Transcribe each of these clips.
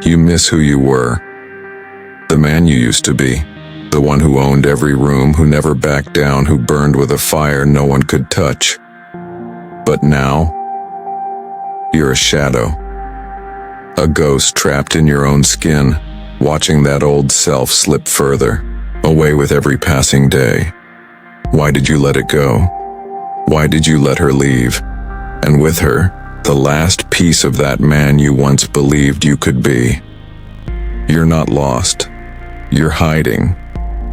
You miss who you were. The man you used to be. The one who owned every room, who never backed down, who burned with a fire no one could touch. But now, you're a shadow. A ghost trapped in your own skin, watching that old self slip further, away with every passing day. Why did you let it go? Why did you let her leave? And with her, the last piece of that man you once believed you could be. You're not lost. You're hiding.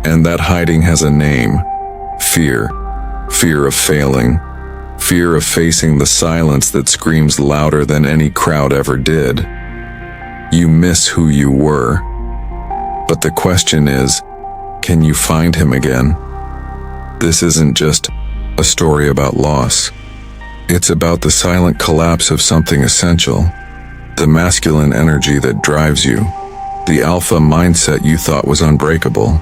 And that hiding has a name. Fear. Fear of failing. Fear of facing the silence that screams louder than any crowd ever did. You miss who you were. But the question is, can you find him again? This isn't just a story about loss. It's about the silent collapse of something essential. The masculine energy that drives you. The alpha mindset you thought was unbreakable.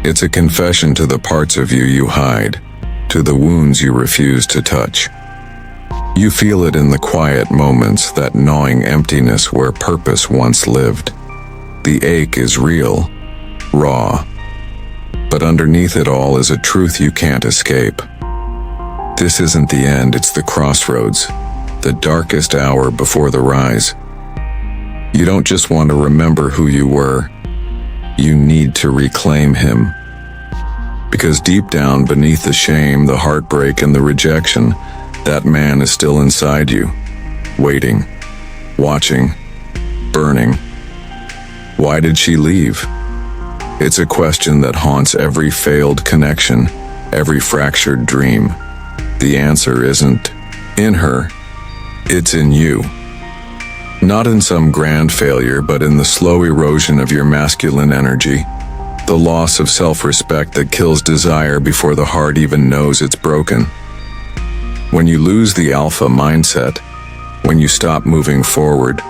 It's a confession to the parts of you hide, to the wounds you refuse to touch. You feel it in the quiet moments, that gnawing emptiness where purpose once lived. The ache is real, raw, but underneath it all is a truth you can't escape. This isn't the end, it's the crossroads, the darkest hour before the rise. You don't just want to remember who you were. You need to reclaim him. Because deep down beneath the shame, the heartbreak, and the rejection, that man is still inside you, waiting, watching, burning. Why did she leave? It's a question that haunts every failed connection, every fractured dream. The answer isn't in her, it's in you. Not in some grand failure, but in the slow erosion of your masculine energy, the loss of self-respect that kills desire before the heart even knows it's broken. When you lose the alpha mindset, when you stop moving forward,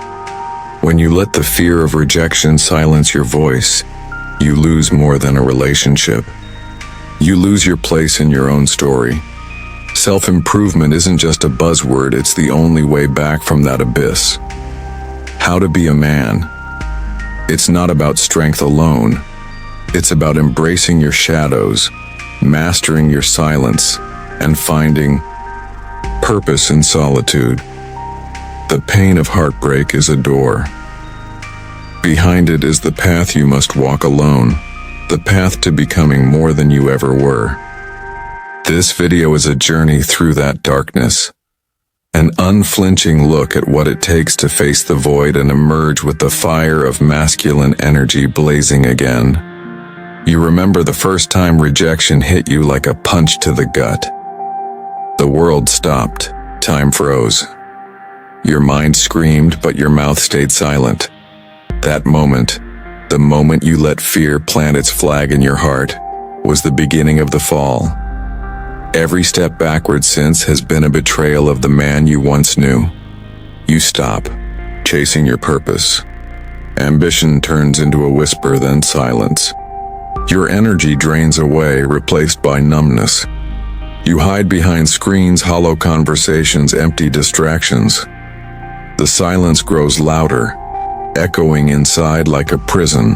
when you let the fear of rejection silence your voice, you lose more than a relationship. You lose your place in your own story. Self-improvement isn't just a buzzword, it's the only way back from that abyss. How to be a man. It's not about strength alone. It's about embracing your shadows, mastering your silence, and finding purpose in solitude. The pain of heartbreak is a door. Behind it is the path you must walk alone, the path to becoming more than you ever were. This video is a journey through that darkness. An unflinching look at what it takes to face the void and emerge with the fire of masculine energy blazing again. You remember the first time rejection hit you like a punch to the gut. The world stopped. Time froze. Your mind screamed, but your mouth stayed silent. That moment, the moment you let fear plant its flag in your heart, was the beginning of the fall. Every step backward since has been a betrayal of the man you once knew. You stop, chasing your purpose. Ambition turns into a whisper, then silence. Your energy drains away, replaced by numbness. You hide behind screens, hollow conversations, empty distractions. The silence grows louder, echoing inside like a prison.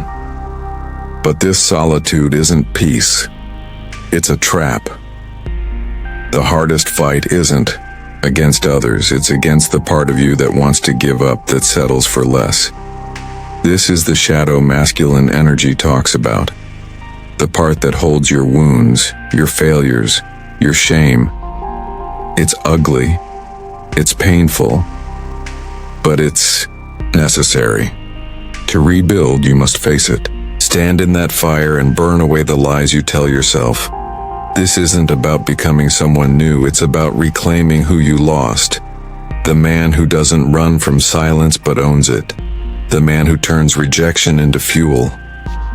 But this solitude isn't peace. It's a trap. The hardest fight isn't against others, it's against the part of you that wants to give up, that settles for less. This is the shadow masculine energy talks about. The part that holds your wounds, your failures, your shame. It's ugly, it's painful, but it's necessary. To rebuild, you must face it. Stand in that fire and burn away the lies you tell yourself. This isn't about becoming someone new, it's about reclaiming who you lost. The man who doesn't run from silence but owns it. The man who turns rejection into fuel.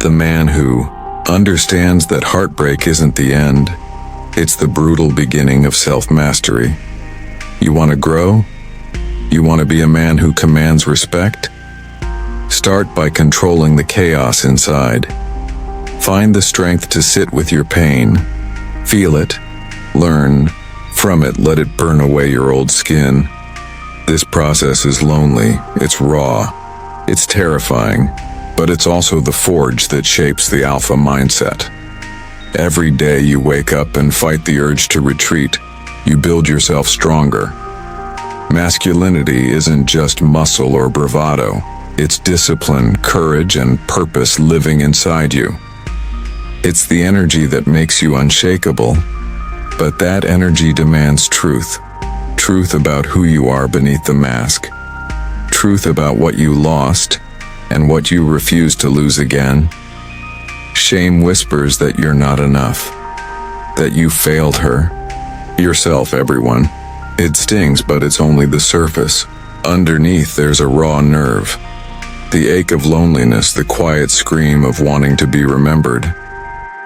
The man who understands that heartbreak isn't the end. It's the brutal beginning of self-mastery. You want to grow? You want to be a man who commands respect? Start by controlling the chaos inside. Find the strength to sit with your pain. Feel it, learn from it, let it burn away your old skin. This process is lonely, it's raw, It's terrifying, but it's also the forge that shapes the alpha mindset. Every day you wake up and fight the urge to retreat, you build yourself stronger. Masculinity isn't just muscle or bravado. It's discipline, courage, and purpose living inside you. It's the energy that makes you unshakable, but that energy demands truth. Truth about who you are beneath the mask. Truth about what you lost and what you refuse to lose again. Shame whispers that you're not enough, that you failed her. Yourself, everyone. It stings, but it's only the surface. Underneath, there's a raw nerve. The ache of loneliness, the quiet scream of wanting to be remembered.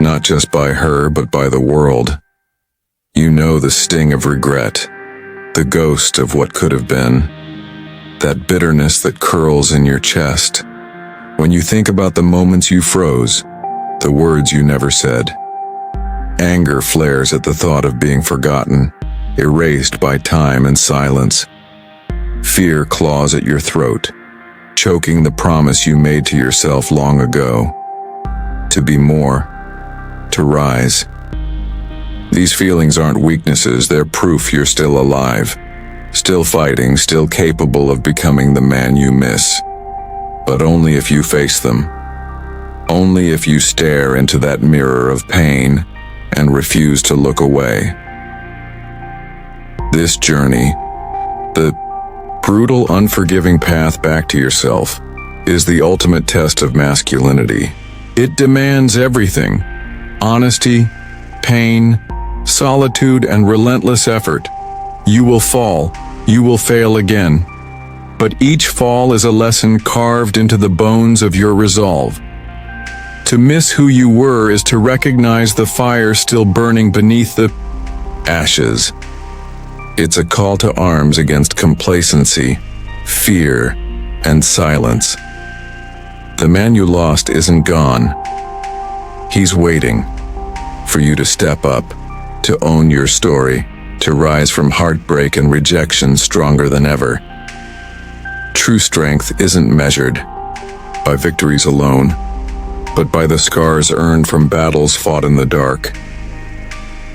Not just by her, but by the world. You know the sting of regret, the ghost of what could have been. That bitterness that curls in your chest. When you think about the moments you froze, the words you never said. Anger flares at the thought of being forgotten, erased by time and silence. Fear claws at your throat, choking the promise you made to yourself long ago. To be more, to rise. These feelings aren't weaknesses, they're proof you're still alive, still fighting, still capable of becoming the man you miss. But only if you face them. Only if you stare into that mirror of pain and refuse to look away. This journey, the brutal, unforgiving path back to yourself, is the ultimate test of masculinity. It demands everything: honesty, pain, solitude, and relentless effort. You will fall, you will fail again, but each fall is a lesson carved into the bones of your resolve. To miss who you were is to recognize the fire still burning beneath the ashes. It's a call to arms against complacency, fear, and silence. The man you lost isn't gone. He's waiting for you to step up, to own your story, to rise from heartbreak and rejection stronger than ever. True strength isn't measured by victories alone, but by the scars earned from battles fought in the dark.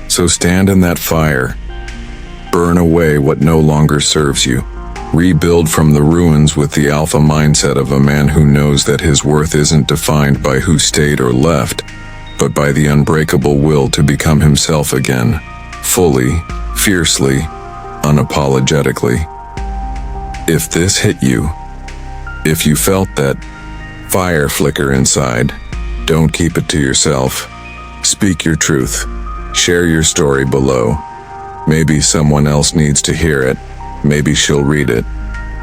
So stand in that fire. Burn away what no longer serves you. Rebuild from the ruins with the alpha mindset of a man who knows that his worth isn't defined by who stayed or left, but by the unbreakable will to become himself again, fully, fiercely, unapologetically. If this hit you, if you felt that fire flicker inside, don't keep it to yourself. Speak your truth. Share your story below. Maybe someone else needs to hear it. Maybe she'll read it.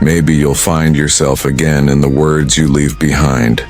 Maybe you'll find yourself again in the words you leave behind.